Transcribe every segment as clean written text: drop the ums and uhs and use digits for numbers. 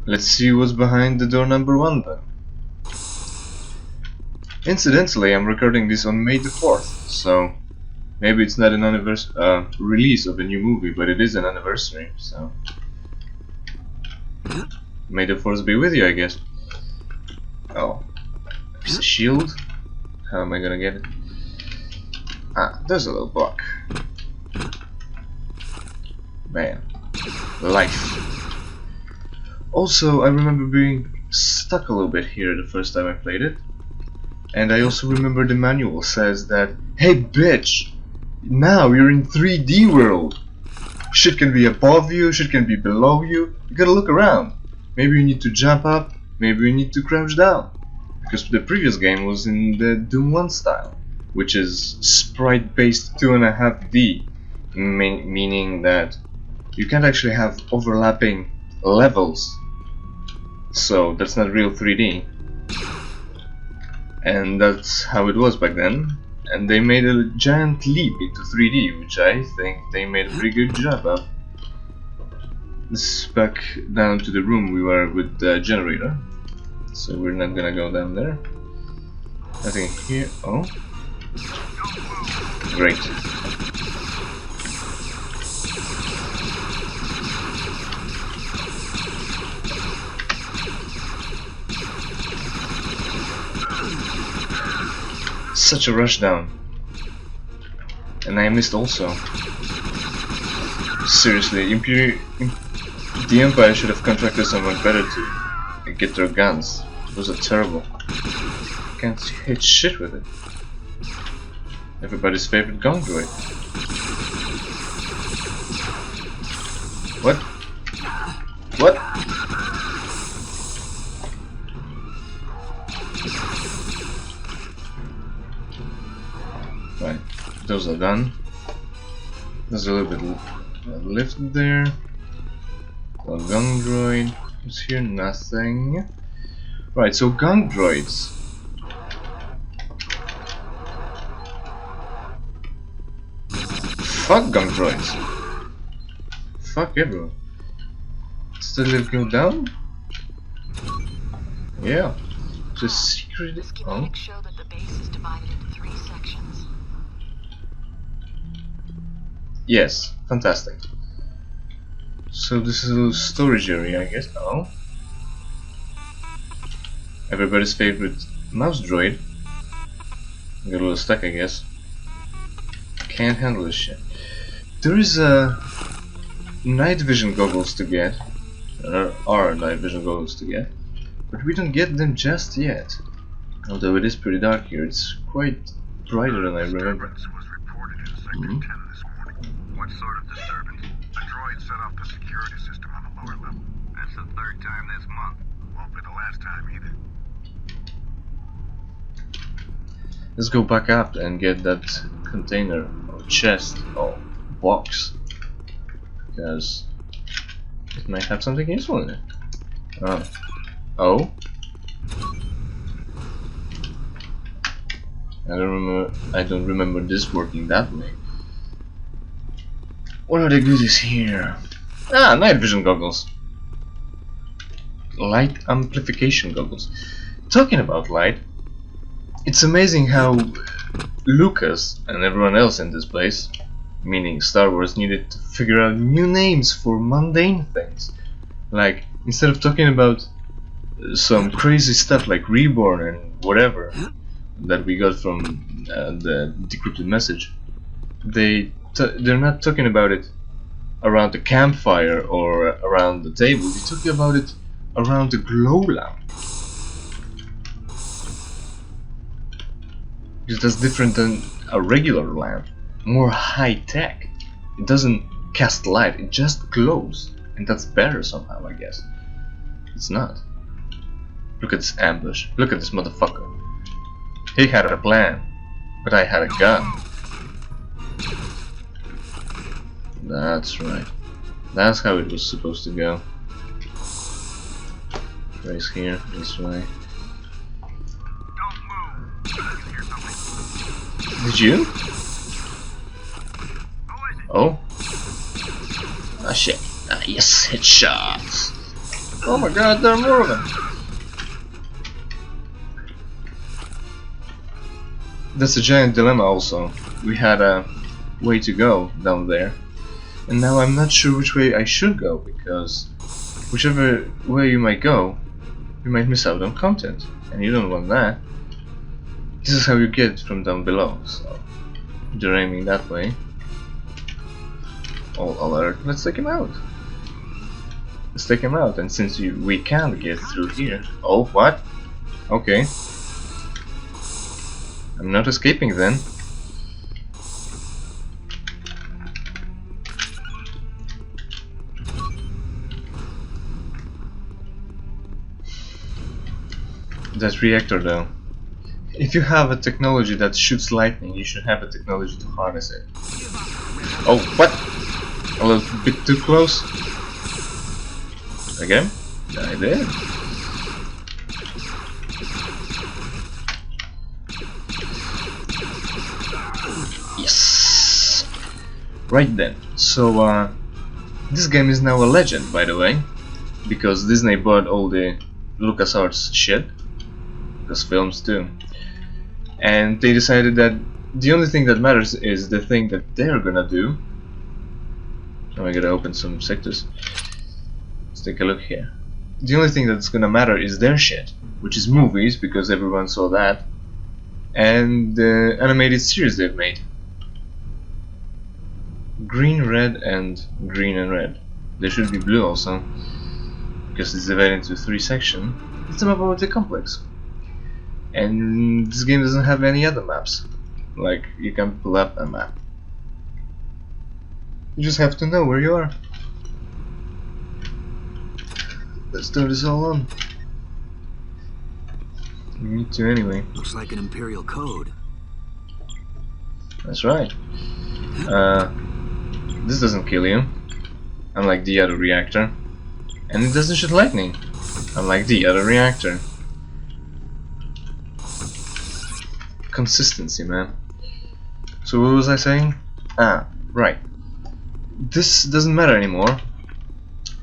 Let's see what's behind the door number 1 then. Incidentally, I'm recording this on May the 4th, so maybe it's not an release of a new movie, but it is an anniversary, so May the 4th be with you, I guess. Oh, there's a shield. How am I gonna get it? Ah, there's a little block. Man, life. Also, I remember being stuck a little bit here the first time I played it. And I also remember the manual says that, hey bitch, now you're in 3D world. Shit can be above you, shit can be below you. You gotta look around. Maybe you need to jump up, maybe you need to crouch down. Because the previous game was in the Doom 1 style, which is sprite-based 2.5D, meaning that you can't actually have overlapping levels. So that's not real 3D. And that's how it was back then. And they made a giant leap into 3D, which I think they made a pretty good job of. This is back down to the room we were with the generator. So we're not gonna go down there. I think here. Oh, great. Such a rushdown. And I missed also. Seriously, the Empire should have contracted someone better to get their guns. Those are terrible. Can't hit shit with it. Everybody's favorite gun droid. What? What? Right, those are done. There's a little bit lift there. A gun droid. Is here nothing. Right, so gun droids. Fuck gun droids. Fuck everyone. Does the lift go down? Yeah. Just secretly. Oh. Show that the base is divided into 3 sections. Yes, fantastic. So this is a little storage area, I guess. Oh. Everybody's favorite mouse droid. Got a little stuck, I guess. Can't handle this shit. There is a night vision goggles to get. There are night vision goggles to get, but we don't get them just yet. Although it is pretty dark here, it's quite brighter than I remember. Was reported in Sector 10 this morning. What sort of disturbance? A droid set off the security system on the lower level. That's the 3rd time this month. Won't be the last time either. Let's go back up and get that container or chest or box, because it might have something useful in it. Oh. I don't remember this working that way. What are the goodies here? Ah, night vision goggles. Light amplification goggles. Talking about light, it's amazing how Lucas and everyone else in this place, meaning Star Wars, needed to figure out new names for mundane things. Like, instead of talking about some crazy stuff like Reborn and whatever that we got from the decrypted message, they're not talking about it around the campfire or around the table. They're talking about it around the glow lamp. Because that's different than a regular lamp, more high tech. It doesn't cast light, it just glows, and that's better somehow, I guess. It's not. Look at this ambush. Look at this motherfucker. He had a plan, but I had a gun. That's right. That's how it was supposed to go. Right here, this way. Did you? Oh? Ah shit. Ah yes, headshots. Oh my god, there are more of them! That's a giant dilemma also. We had a way to go down there. And now I'm not sure which way I should go, because whichever way you might go, you might miss out on content. And you don't want that. This is how you get from down below, so you're aiming that way. All alert, let's take him out. Let's take him out, and since we can't get through here... Oh, what? Okay. I'm not escaping then. That reactor though. If you have a technology that shoots lightning, you should have a technology to harness it. Oh, what? A little bit too close? Again? I did. Yes! Right then, so this game is now a legend, by the way, because Disney bought all the LucasArts shit, because films too, and they decided that the only thing that matters is the thing that they're gonna do. Now I gotta open some sectors. Let's take a look here. The only thing that's gonna matter is their shit, which is movies, because everyone saw that, and the animated series they've made. Green, red, and green and red. There should be blue also, because it's divided into 3 sections. It's a map of the complex. And this game doesn't have any other maps. Like, you can pull up a map. You just have to know where you are. Let's turn this all on. We need to anyway. Looks like an Imperial code. That's right. This doesn't kill you, unlike the other reactor. And it doesn't shoot lightning, unlike the other reactor. Consistency, man. So what was I saying? Ah, right. This doesn't matter anymore,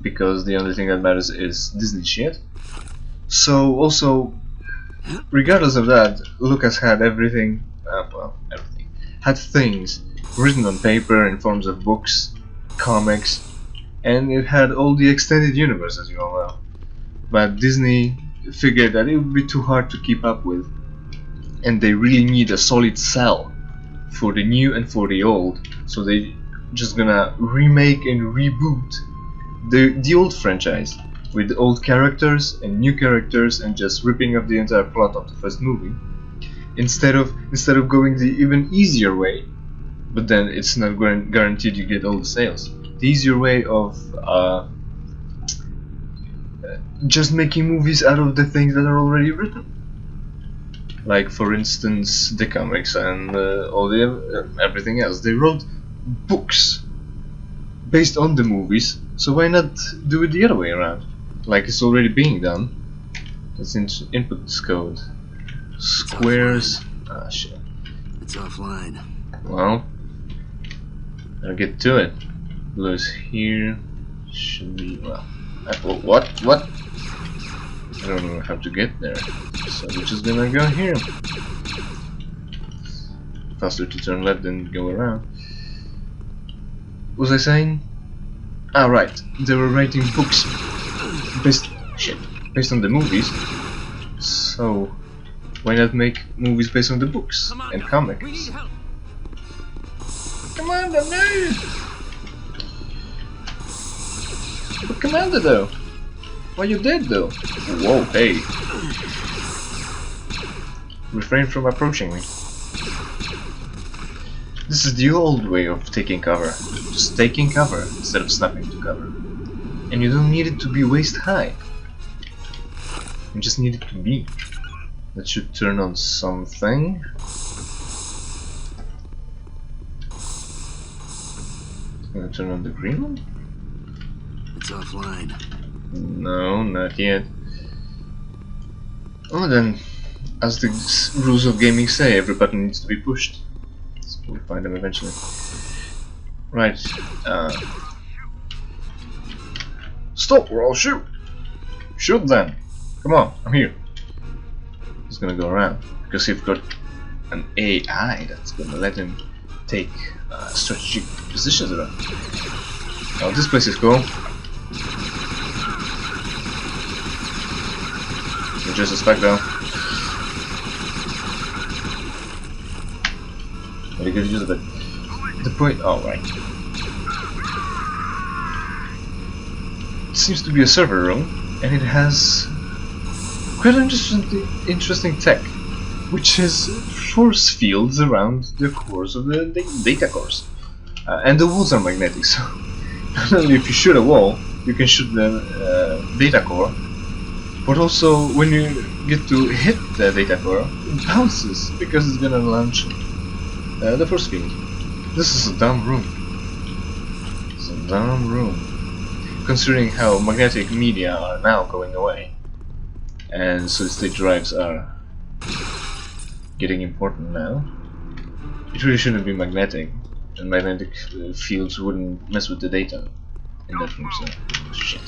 because the only thing that matters is Disney shit. So also, regardless of that, Lucas had everything, well, everything. Had things written on paper in forms of books, comics, and it had all the extended universe, as you all know. But Disney figured that it would be too hard to keep up with, and they really need a solid cell for the new and for the old, so they just gonna remake and reboot the old franchise with old characters and new characters, and just ripping up the entire plot of the first movie, instead of going the even easier way, but then it's not guaranteed you get all the sales. The easier way of just making movies out of the things that are already written, like for instance the comics and all the everything else. They wrote books based on the movies, so why not do it the other way around, like it's already being done. That's input code. Squares. Ah, shit. It's offline. Well, I'll get to it. Blue is here. Should be, well. What? I don't know how to get there. So we're just gonna go here. Faster to turn left than go around. What was I saying? Ah, right. They were writing books based on the movies. So why not make movies based on the books and comics? Commander, no! But Commander, though, why you dead though? Whoa, hey! Refrain from approaching me. This is the old way of taking cover. Just taking cover instead of snapping to cover. And you don't need it to be waist high. You just need it to be. That should turn on something. Gonna turn on the green one? It's offline. No, not yet. Oh, then, as the rules of gaming say, every button needs to be pushed. So we'll find them eventually. Right. Stop, or I'll shoot! Shoot then! Come on, I'm here. He's gonna go around because he's got an AI that's gonna let him take strategic positions around. Oh, this place is cool. Just a spec though. Very good use of it. The point. Oh, right. It seems to be a server room, and it has quite an interesting tech, which is force fields around the cores of the data cores. And the walls are magnetic, so not only if you shoot a wall, you can shoot the data core, but also when you get to hit the data core, it bounces because it's gonna launch the force field. This is a dumb room. It's a dumb room, considering how magnetic media are now going away, and solid state drives are getting important now. It really shouldn't be magnetic, and magnetic fields wouldn't mess with the data in that room, so shit.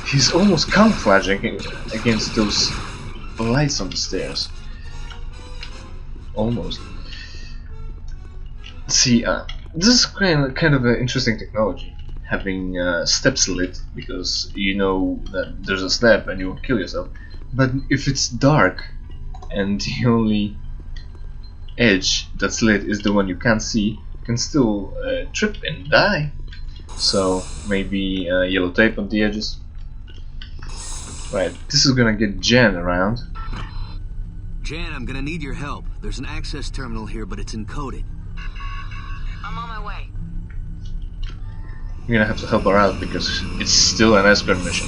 He's almost camouflaging against those lights on the stairs. Almost. See, this is kind of an interesting technology, having steps lit, because you know that there's a step and you won't kill yourself. But if it's dark and the only edge that's lit is the one you can't see, you can still trip and die. So maybe yellow tape on the edges. Right, this is gonna get Jan around. Jan, I'm gonna need your help. There's an access terminal here, but it's encoded. I'm on my way. You're gonna have to help her out because it's still an escort mission.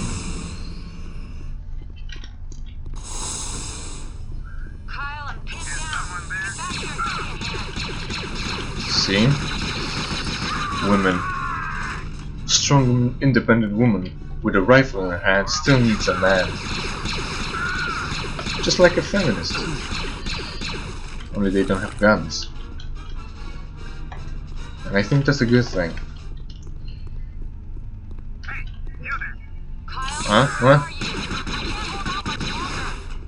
Kyle, I'm pinned down. Get back here. See? Women. Strong, independent woman with a rifle in her hand still needs a man. Just like a feminist. Only they don't have guns. And I think that's a good thing. Hey, you there. Kyle, Huh? where What? are you? I can't hold out much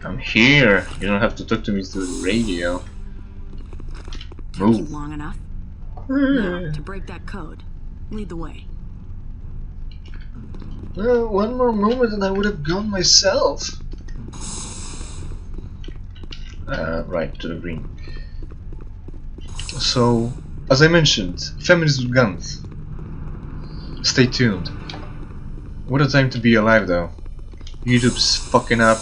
longer. I'm here. You don't have to talk to me through the radio. Took you Move. long enough? Now, to break that code, lead the way. Well, one more moment and I would have gone myself. Right, to the green. So, as I mentioned, feminists with guns. Stay tuned. What a time to be alive though. YouTube's fucking up,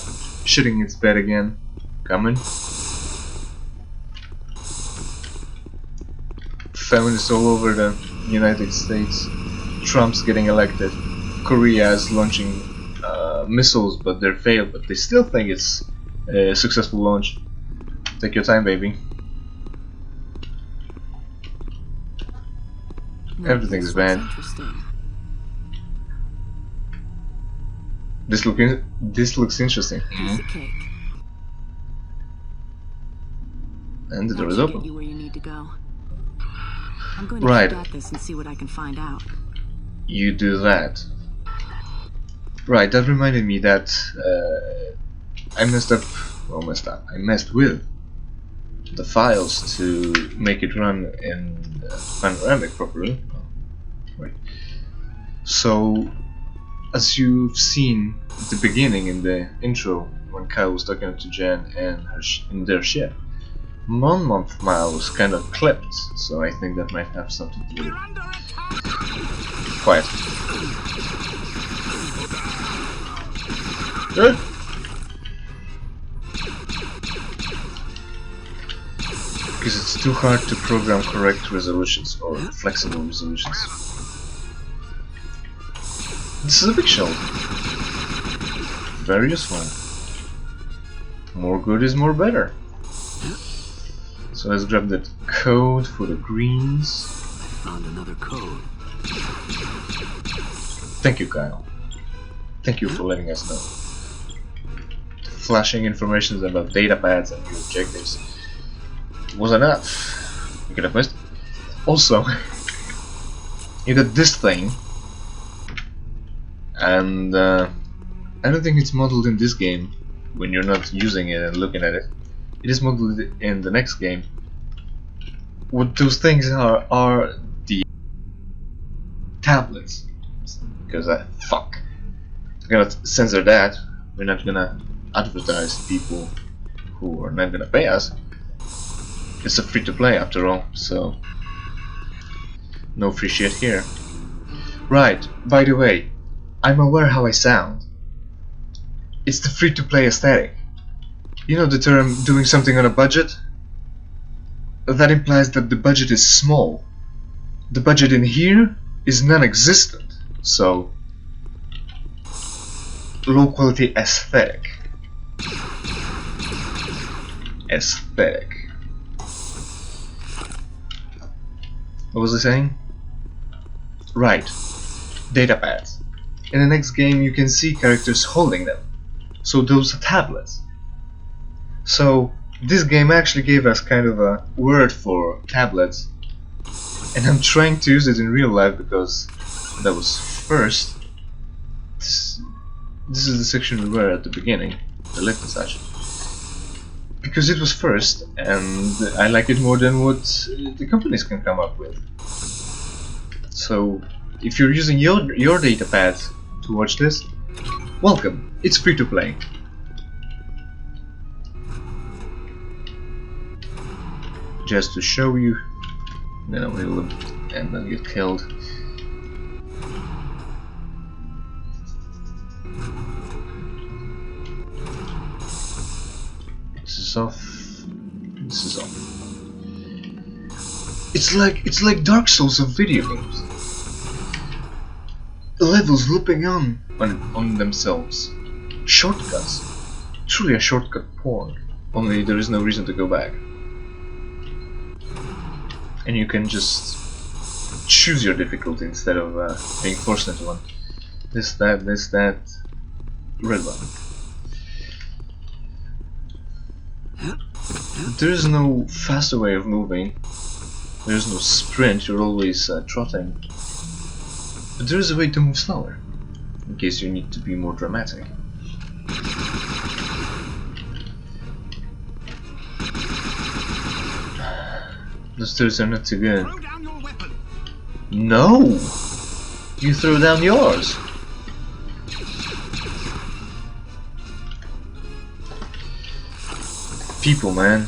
shitting its bed again. Coming. Feminists all over the United States. Trump's getting elected. Korea is launching missiles, but they're failed, but they still think it's a successful launch. Take your time, baby. Everything's This bad. looks interesting. This looks interesting. Piece of cake. And the That door is should open. get you where you need to go. I'm going to Right. keep at this and see what I can find out. You do that. Right, that reminded me that I messed up. Well, I messed with the files to make it run in panoramic properly. Right. So, as you've seen at the beginning in the intro, when Kyle was talking to Jan and her in their ship, Monmouth Mile was kind of clipped, so I think that might have something to do with it. Quiet. Good. Because it's too hard to program correct resolutions or flexible resolutions. This is a big show. Very useful. More good is more better. So let's grab that code for the greens. Found another code. Thank you, Kyle. Thank you for letting us know. Flashing information about data pads and your objectives was enough. You could have missed. Also, you did this thing, and I don't think it's modeled in this game when you're not using it and looking at it. It is modeled in the next game. What those things are the tablets. Because fuck. We're gonna censor that. We're not gonna advertise people who are not gonna pay us. It's a free to play after all, so no free shit here. Right, by the way, I'm aware how I sound. It's the free to play aesthetic. You know the term doing something on a budget? That implies that the budget is small. The budget in here is non-existent, so low quality aesthetic. Aesthetic. What was I saying? Right, data pads. In the next game you can see characters holding them, so those are tablets. So this game actually gave us kind of a word for tablets, and I'm trying to use it in real life because that was first. This is the section we were at the beginning, the lift and such. Because it was first, and I like it more than what the companies can come up with. So, if you're using your data pad to watch this, welcome, it's free to play. Just to show you, then I will and then get killed. This is off. This is off. It's like Dark Souls of video games. Levels looping on themselves. Shortcuts. Truly a shortcut porn. Only there is no reason to go back. And you can just choose your difficulty instead of being forced into one. This, that, red button. There is no faster way of moving. There is no sprint, you're always trotting. But there is a way to move slower, in case you need to be more dramatic. The stairs are not too good. Throw down your weapon. No! You throw down yours! People, man.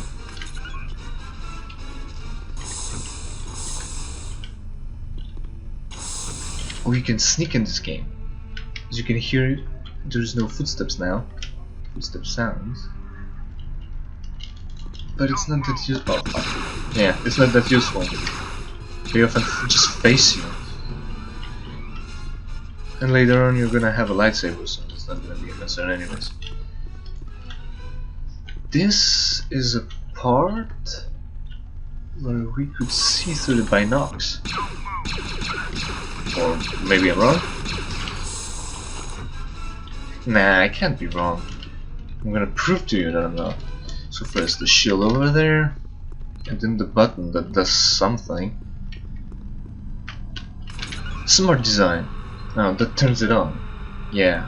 Oh, you can sneak in this game. As you can hear, there's no footsteps now. Footstep sounds. But it's not that useful. Yeah, it's not that useful. They often just face you. And later on you're gonna have a lightsaber, so it's not gonna be a concern anyways. This is a part where we could see through the binocs. Or maybe I'm wrong? Nah, I can't be wrong. I'm gonna prove to you that I'm not. So first the shield over there, and then the button that does something. Smart design. Now that turns it on. Yeah.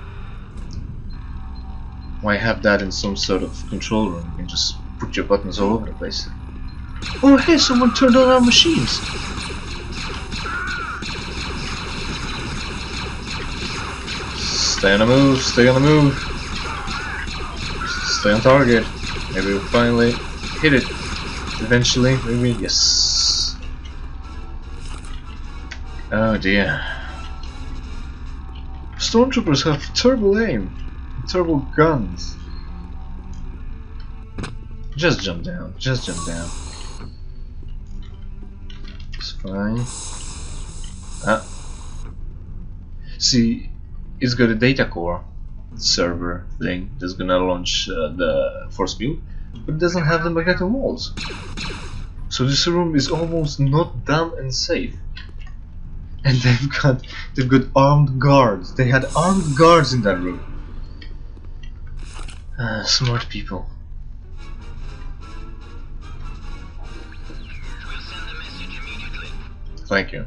Why have that in some sort of control room? You can just put your buttons all over the place. Oh hey, someone turned on our machines! Stay on the move, stay on the move. Stay on target. Maybe we'll finally hit it. Eventually, maybe, yes. Oh dear. Stormtroopers have turbo aim. Turbo guns. Just jump down, just jump down. It's fine. Ah. See, it's got a data core server thing that's gonna launch the force field, but it doesn't have the magnetic walls. So this room is almost not dumb and safe. And they've got armed guards. They had armed guards in that room. Smart people. We'll send the message immediately. Thank you.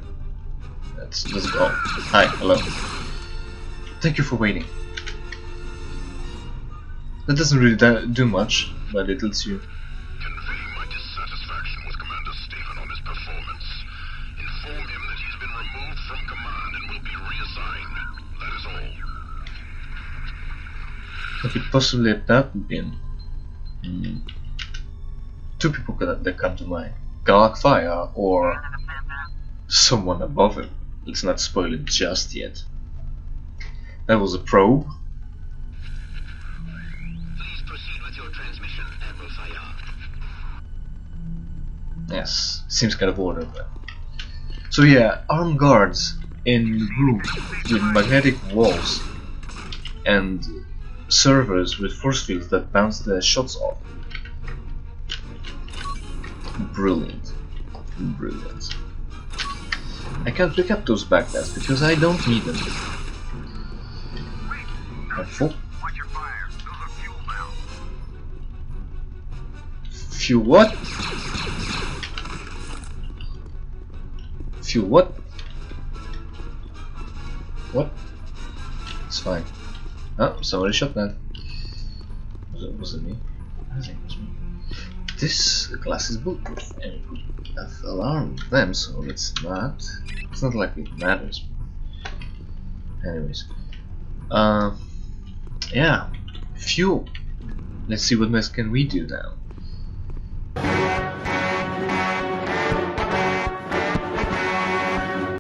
Let's go. Hi, hello. Thank you for waiting. That doesn't really do much, but it lets you. Convey my dissatisfaction with Commander Stephen on his performance. Inform him that he's been removed from command and will be reassigned. That is all. What could possibly have that been? Two people that come to mind. Galakfire or someone above him. Let's not spoil it just yet. That was a probe. Please proceed with your transmission, Admiral Sayar. Yes, seems kind of ordered. So yeah, armed guards in rooms with magnetic walls and servers with force fields that bounce the shots off. Brilliant. Brilliant. I can't pick up those backpacks because I don't need them. I'm full. Watch your fire. Those are fuel valves. Fuel what? Fuel what? What? It's fine. Oh, somebody shot that. Was it me? I think it was me. This glass is bulletproof and it would have alarmed them, so it's not like it matters. Anyways. Yeah. Fuel. Let's see what mess can we do now.